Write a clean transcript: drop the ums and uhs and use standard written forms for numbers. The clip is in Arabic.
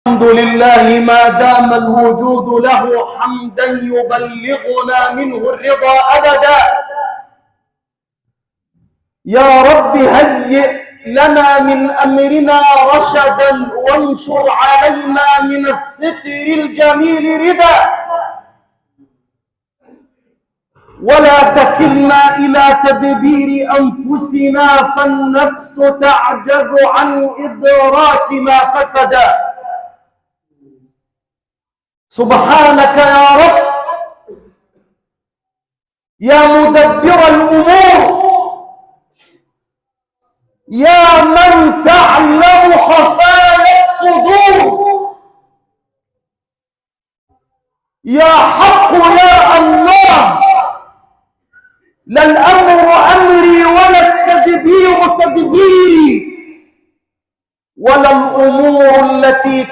الحمد لله ما دام الوجود له حمدا يبلغنا منه الرضا أبدا. يا رب هيئ لنا من أمرنا رشدا وانشر علينا من الستر الجميل ردا، ولا تكلنا إلى تدبير أنفسنا فالنفس تعجز عن إدراك ما فسد. سبحانك يا رب يا مدبر الأمور، يا من تعلم خفايا الصدور، يا حق يا الله، لا الأمر أمري ولا التدبير تدبيري ولا الأمور التي